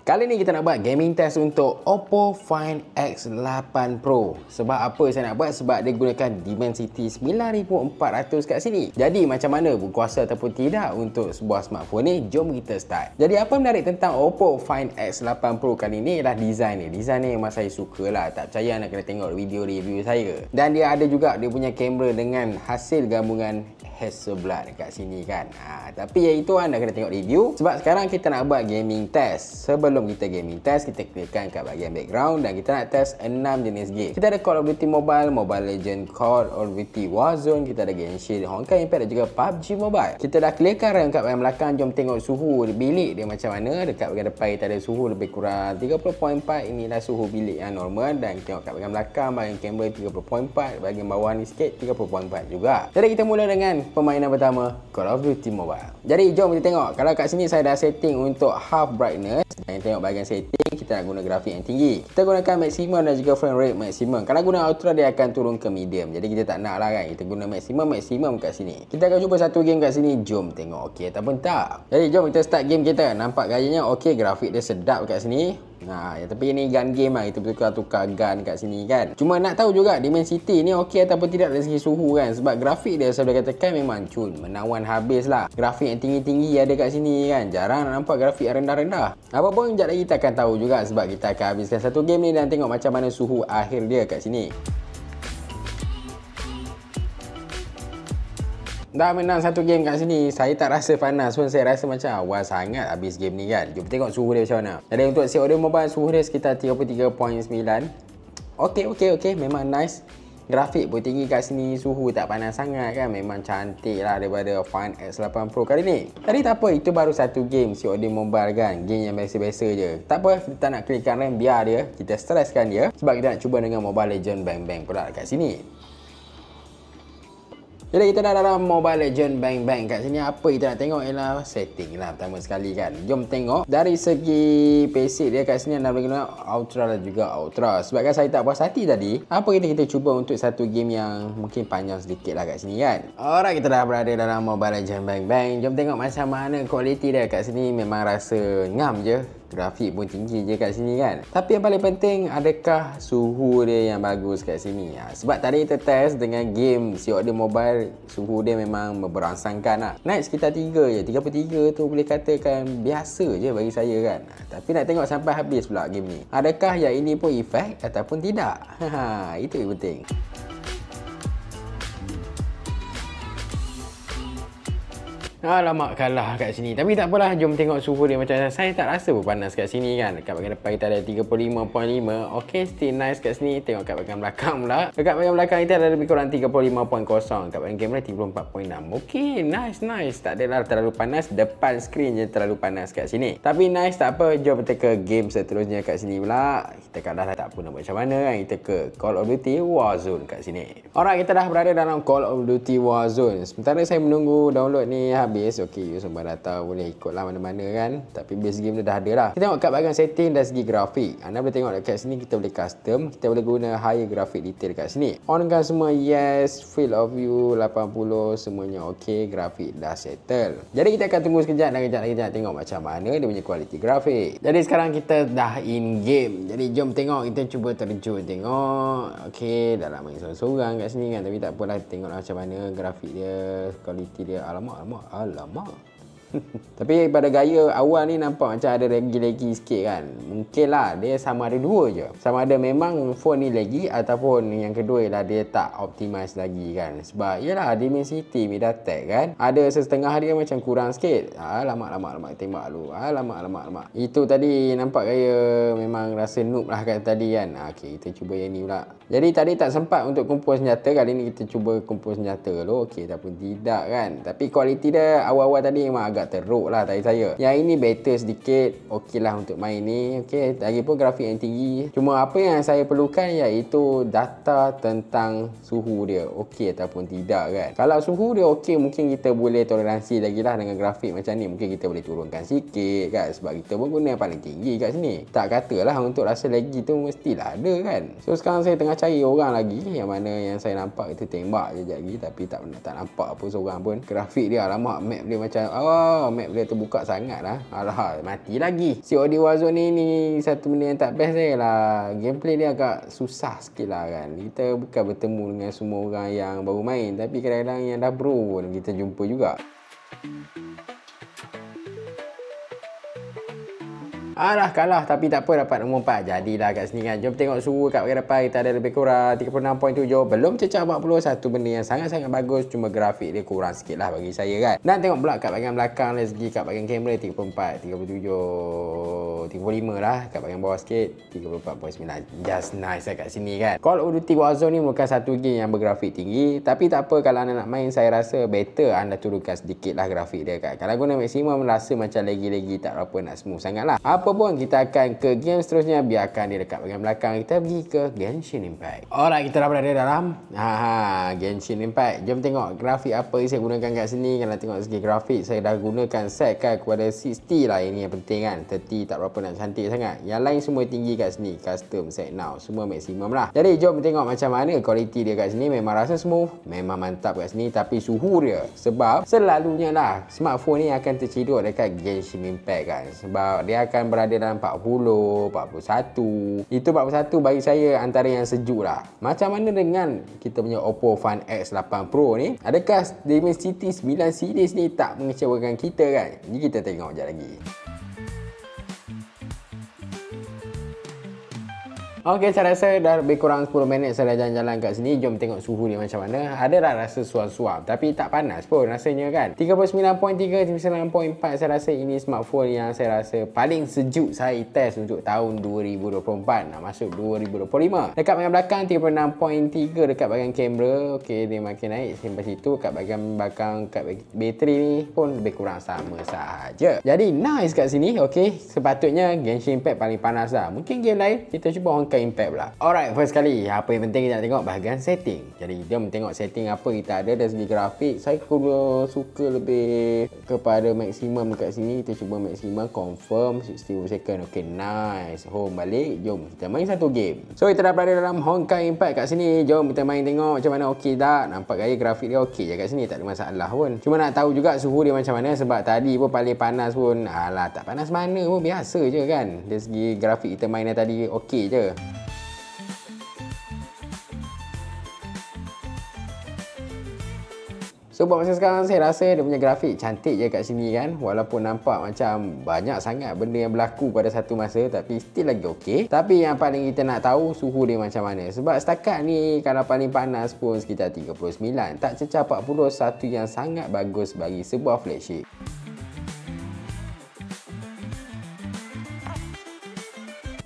Kali ni kita nak buat gaming test untuk Oppo Find X8 Pro. Sebab apa saya nak buat? Sebab dia gunakan Dimensity 9400 kat sini. Jadi macam mana, berkuasa ataupun tidak untuk sebuah smartphone ni? Jom kita start. Jadi apa menarik tentang Oppo Find X8 Pro kali ni ialah design ni. Design ni memang saya suka lah. Tak percaya nak kena tengok video review saya. Dan dia ada juga dia punya kamera dengan hasil gabungan Hasselblad dekat sini kan. Tapi yang itu anda kena tengok review. Sebab sekarang kita nak buat gaming test. Sebelum kita gaming test, kita klikkan kat bahagian background dan kita nak test 6 jenis game. Kita ada Call of Duty Mobile, Mobile Legends, Call of Duty Warzone, kita ada Genshin, Honkai Impact dan juga PUBG Mobile. Kita dah clearkan RAM kat bahagian belakang. Jom tengok suhu bilik dia macam mana. Dekat bahagian depan kita ada suhu lebih kurang 30.4. Inilah suhu bilik yang normal. Dan tengok kat bahagian belakang, bahagian kamera 30.4, bahagian bawah ni sikit 30.4 juga. Jadi kita mula dengan permainan pertama, Call of Duty Mobile. Jadi jom kita tengok. Kalau kat sini saya dah setting untuk half brightness. Dan tengok bahagian setting, kita nak guna grafik yang tinggi. Kita gunakan maximum dan juga frame rate maximum. Kalau guna ultra dia akan turun ke medium. Jadi kita tak nak lah kan. Kita guna maximum kat sini. Kita akan cuba satu game kat sini. Jom tengok okey ataupun tak. Jadi jom kita start game kita. Nampak gayanya okey, grafik dia sedap kat sini. Tapi ini gun game lah. Kita tukar gun kat sini kan. Cuma nak tahu juga Dimensity ni okey ataupun tidak dari segi suhu kan. Sebab grafik dia saya boleh katakan memang cun, menawan habis lah. Grafik yang tinggi-tinggi ada kat sini kan. Jarang nak nampak grafik yang rendah-rendah. Apa pun sekejap lagi kita akan tahu juga. Sebab kita akan habiskan satu game ni dan tengok macam mana suhu akhir dia kat sini. Dah menang satu game kat sini, saya tak rasa panas pun. Saya rasa macam awal sangat habis game ni kan. Jom tengok suhu dia macam mana. Jadi untuk COD Mobile, suhu dia sekitar 33.9. Okey, memang nice. Grafik pun tinggi kat sini, suhu tak panas sangat kan. Memang cantik lah daripada Find X8 Pro kali ni. Tadi tak apa, itu baru satu game COD Mobile kan. Game yang biasa-biasa je. Tak apa, kita nak klikkan RAM, biar dia. Kita stresskan dia. Sebab kita nak cuba dengan Mobile Legends Bang Bang pula kat sini. Jadi kita dah dalam Mobile Legends Bang Bang. Kat sini apa kita nak tengok ialah setting lah pertama sekali kan. Jom tengok dari segi basic dia kat sini anda boleh guna ultra dan juga ultra. Sebab kan saya tak puas hati tadi, apa kita cuba untuk satu game yang mungkin panjang sedikit lah kat sini kan. Alright, kita dah berada dalam Mobile Legends Bang Bang. Jom tengok macam mana kualiti dia kat sini. Memang rasa ngam je. Grafik pun tinggi je kat sini kan. Tapi yang paling penting, adakah suhu dia yang bagus kat sini? Sebab tadi kita test dengan game COD Mobile, suhu dia memang berangsangkan lah. Naik sekitar 3 je. 33 tu boleh katakan biasa je bagi saya kan. Tapi nak tengok sampai habis pula game ni. Adakah yang ini pun efek ataupun tidak? Itu yang penting. Alamak, kalah kat sini. Tapi tak apalah, jom tengok suhu dia macam mana. Saya tak rasa pun panas kat sini kan. Dekat bahagian depan kita ada 35.5. Okey, still nice kat sini. Tengok kat bahagian belakang pula. Dekat bahagian belakang kita ada lebih kurang 35.0. Kat bahagian kamera 34.6. Okey, nice. Tak adalah terlalu panas. Depan skrin je terlalu panas kat sini. Tapi nice, tak apa. Jom kita ke game seterusnya kat sini pula. Kita kalah tak apa nak buat macam mana kan. Kita ke Call of Duty Warzone kat sini. Alright, kita dah berada dalam Call of Duty Warzone. Sementara saya menunggu download ni habis. Okey, semua data boleh ikutlah mana-mana kan. Tapi base game dia dah ada lah. Kita tengok kat bahagian setting dari segi grafik. Anda boleh tengok dekat sini kita boleh custom. Kita boleh guna higher graphic detail kat sini. On kan semua yes. Field of view 80. Semuanya okey. Grafik dah settle. Jadi kita akan tunggu sekejap dan kejap lagi kita nak tengok macam mana dia punya kualiti grafik. Jadi sekarang kita dah in game. Jadi jom tengok. Kita cuba terjun tengok. Okey, dah nak main sorang-sorang kat sini kan. Tapi tak apalah, tengoklah macam mana grafik dia, kualiti dia. Alamak. Tapi pada gaya awal ni nampak macam ada lagi sikit kan. Mungkin lah dia sama ada dua je. Sama ada memang phone ni lagi ataupun yang kedua ialah dia tak optimize lagi kan. Sebab yalah Dimensity MediaTek kan. Ada setengah dia macam kurang sikit. Alamak. Tembak lu. Alamak. Itu tadi nampak gaya memang rasa noob lah kat tadi kan. Okey, kita cuba yang ni pula. Jadi tadi tak sempat untuk kumpul senjata. Kali ni kita cuba kumpul senjata dulu. Okey, ataupun tidak kan. Tapi kualiti dia awal-awal tadi memang agak teruk lah tadi saya. Yang ini better sedikit. Okey lah untuk main ni. Okey, lagipun grafik yang tinggi. Cuma apa yang saya perlukan iaitu data tentang suhu dia. Okey ataupun tidak kan. Kalau suhu dia okey, mungkin kita boleh toleransi lagi lah dengan grafik macam ni. Mungkin kita boleh turunkan sikit kan. Sebab kita pun guna yang paling tinggi kat sini. Tak katalah untuk rasa lagi tu mestilah ada kan. So sekarang saya tengah cari orang lagi. Yang mana yang saya nampak itu tembak je lagi. Tapi tak nampak apa seorang pun. Grafik dia, alamak, map dia macam map dia terbuka sangat lah. Alah, mati lagi. COD Warzone ni satu benda yang tak best saya lah. Gameplay dia agak susah sikit lah kan. Kita bukan bertemu dengan semua orang yang baru main, tapi kadang-kadang yang dah bro pun kita jumpa juga. Alah, kalah tapi tak apa, dapat nombor 4. Jadilah kat sini kan. Jom tengok suhu kat bahagian depan. Kita ada lebih kurang 36.7. Belum cecah 40. Satu benda yang sangat-sangat bagus. Cuma grafik dia kurang sikit lah bagi saya kan. Dan tengok pula kat bahagian belakang. Dari segi kat bahagian kamera 34, 37, 35 lah. Kat bahagian bawah sikit 34.9. Just nice lah kat sini kan. Call of Duty Warzone ni bukan satu game yang bergrafik tinggi. Tapi tak apa, kalau anda nak main, saya rasa better anda turunkan sedikit lah grafik dia kan. Kalau guna maksimum, rasa macam lagi-lagi tak berapa nak smooth sangat lah. Apa pun, kita akan ke game seterusnya. Biarkan dia dekat bahagian belakang. Kita pergi ke Genshin Impact. Alright, kita dah berada dalam Genshin Impact. Jom tengok grafik apa yang saya gunakan kat sini. Kalau tengok segi grafik, saya dah gunakan set kan kepada 60 lah. Ini yang penting kan. 30 tak berapa nak cantik sangat. Yang lain semua tinggi kat sini. Custom set now, semua maksimum lah. Jadi jom tengok macam mana kualiti dia kat sini. Memang rasa smooth, memang mantap kat sini. Tapi suhu dia, sebab selalunya lah smartphone ni akan terciduk dekat Genshin Impact kan. Sebab dia akan berada dalam 40, 41. Itu 41 bagi saya antara yang sejuk lah. Macam mana dengan kita punya Oppo Find X8 Pro ni? Adakah Dimensity 9 series ni tak mengecewakan kita kan? Jadi kita tengok sekejap lagi. Okey, saya rasa dah lebih kurang 10 minit saya dah jalan-jalan kat sini. Jom tengok suhu dia macam mana. Ada dah rasa suam-suam, tapi tak panas pun rasanya kan. 39.3, 39.4. Saya rasa ini smartphone yang saya rasa paling sejuk saya test untuk tahun 2024. Nak masuk 2025. Dekat bahagian belakang 36.3 dekat bahagian kamera. Okey, dia makin naik sampai situ. Kat bahagian belakang, kat bateri ni pun lebih kurang sama sahaja. Jadi nice kat sini. Okey, sepatutnya Genshin Impact paling panas lah. Mungkin game lain kita cuba Honkai Impact pula. Alright, first kali apa yang penting kita nak tengok bahagian setting. Jadi jom tengok setting apa kita ada dari segi grafik. Saya suka lebih kepada maksimum dekat sini. Kita cuba maksimum, confirm 60 second. Okay, nice. Home balik. Jom kita main satu game. So kita dah berada dalam Honkai Impact kat sini. Jom kita main tengok macam mana. Okey tak? Nampak gaya grafik dia okey je kat sini, tak ada masalah pun. Cuma nak tahu juga suhu dia macam mana, sebab tadi pun paling panas pun. Alah, tak panas mana pun, biasa je kan. Dari segi grafik kita main tadi okey je. So buat masa sekarang saya rasa dia punya grafik cantik je kat sini kan. Walaupun nampak macam banyak sangat benda yang berlaku pada satu masa, tapi still lagi okey. Tapi yang paling kita nak tahu suhu dia macam mana. Sebab setakat ni kalau paling panas pun sekitar 39. Tak cecah 40, satu yang sangat bagus bagi sebuah flagship.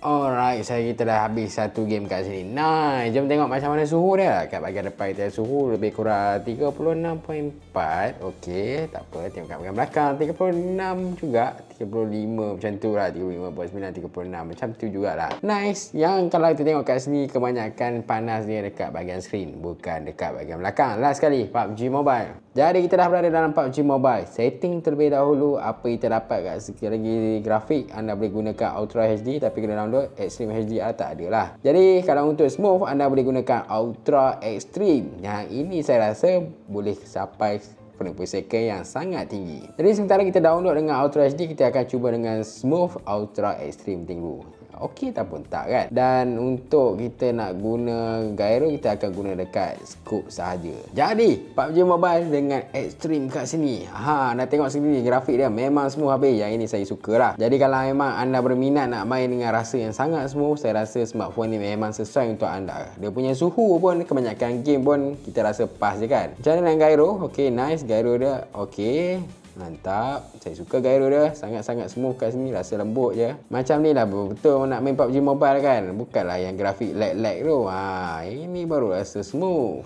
Alright, kita dah habis satu game kat sini. Nice, jom tengok macam mana suhu dia. Kat bahagian depan kita suhu lebih kurang 36.4. Okey, tak apa. Tengok kat bahagian belakang 36 juga. 35 macam tu lah. 35.9, 36 macam tu jugalah. Nice. Yang kalau kita tengok kat sini, kebanyakan panas dia dekat bahagian screen, bukan dekat bahagian belakang. Last sekali, PUBG Mobile. Jadi kita dah berada dalam PUBG Mobile. Setting terlebih dahulu. Apa kita dapat kat segi grafik, anda boleh gunakan Ultra HD, tapi kena download Extreme HDR tak ada lah. Jadi kalau untuk smooth, anda boleh gunakan Ultra Extreme. Yang ini saya rasa boleh sampai frame per second yang sangat tinggi. Jadi sementara kita download dengan Ultra HD, kita akan cuba dengan Smooth Ultra Extreme dulu. Okey tak pun tak kan. Dan untuk kita nak guna gyro, kita akan guna dekat scope sahaja. Jadi PUBG Mobile dengan Extreme kat sini. Nak tengok sendiri grafik dia memang smooth habis. Yang ini saya suka lah. Jadi kalau memang anda berminat nak main dengan rasa yang sangat smooth, saya rasa smartphone ni memang sesuai untuk anda. Dia punya suhu pun, kebanyakan game pun kita rasa pas je kan. Macam mana dengan gyro? Okey, nice. Gyro dia okey, mantap. Saya suka gyro dia. Sangat-sangat smooth kat sini. Rasa lembut je. Macam ni lah betul nak main PUBG Mobile kan. Bukanlah yang grafik lag-lag tu. Ini baru rasa smooth.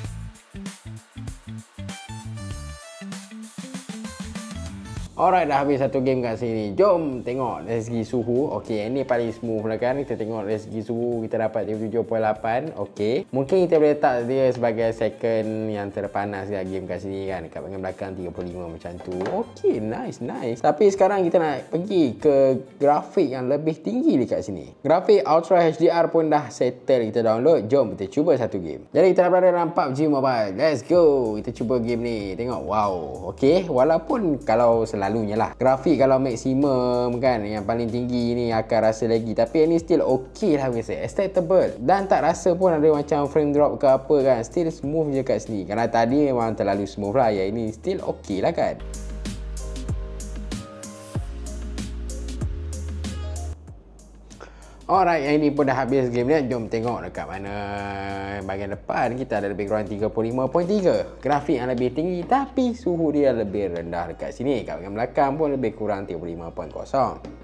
Alright, dah habis satu game kat sini. Jom tengok dari segi suhu. Okey, ini paling smooth lah kan. Kita tengok dari segi suhu, kita dapat 37.8. Okey, mungkin kita boleh letak dia sebagai second yang terpanas kat game kat sini kan. Kat bahagian belakang 35 macam tu. Okey, nice. Tapi sekarang kita nak pergi ke grafik yang lebih tinggi dekat sini. Grafik Ultra HDR pun dah settle, kita download. Jom kita cuba satu game. Jadi kita dah berada dalam PUBG Mobile. Let's go. Kita cuba game ni. Tengok, wow. Okey, walaupun kalau selalu selalunya lah. Grafik kalau maksimum kan, yang paling tinggi ni akan rasa lagi, tapi ini still okay lah guys, acceptable, dan tak rasa pun ada macam frame drop ke apa kan, still smooth je kat sini. Kalau tadi memang terlalu smooth lah, yang ini still okay lah kan. Alright, yang ini pun dah habis game dia. Jom tengok dekat mana bahagian depan. Kita ada lebih kurang 35.3. Grafik yang lebih tinggi tapi suhu dia lebih rendah dekat sini. Kat bahagian belakang pun lebih kurang 35.0.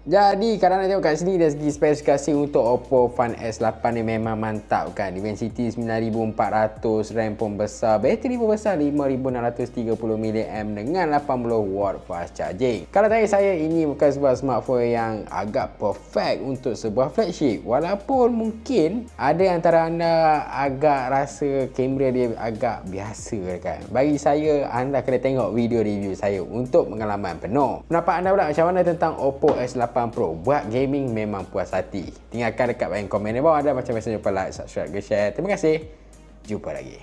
Jadi kalau nak tengok kat sini dari segi spesifikasi untuk Oppo Find S8 ni memang mantap kan. Dimensity 9400, RAM pun besar, bateri pun besar 5630 mAh dengan 80W fast charging. Kalau tanya saya, ini bukan sebuah smartphone yang agak perfect untuk sebuah flagship. Walaupun mungkin ada antara anda agak rasa kamera dia agak biasa kan. Bagi saya, anda kena tengok video review saya untuk pengalaman penuh. Pendapat anda pula macam mana tentang Oppo S8 Pro? Buat gaming memang puas hati. Tinggalkan dekat bahagian komen di bawah. Dan macam biasa, lupa like, subscribe, share. Terima kasih. Jumpa lagi.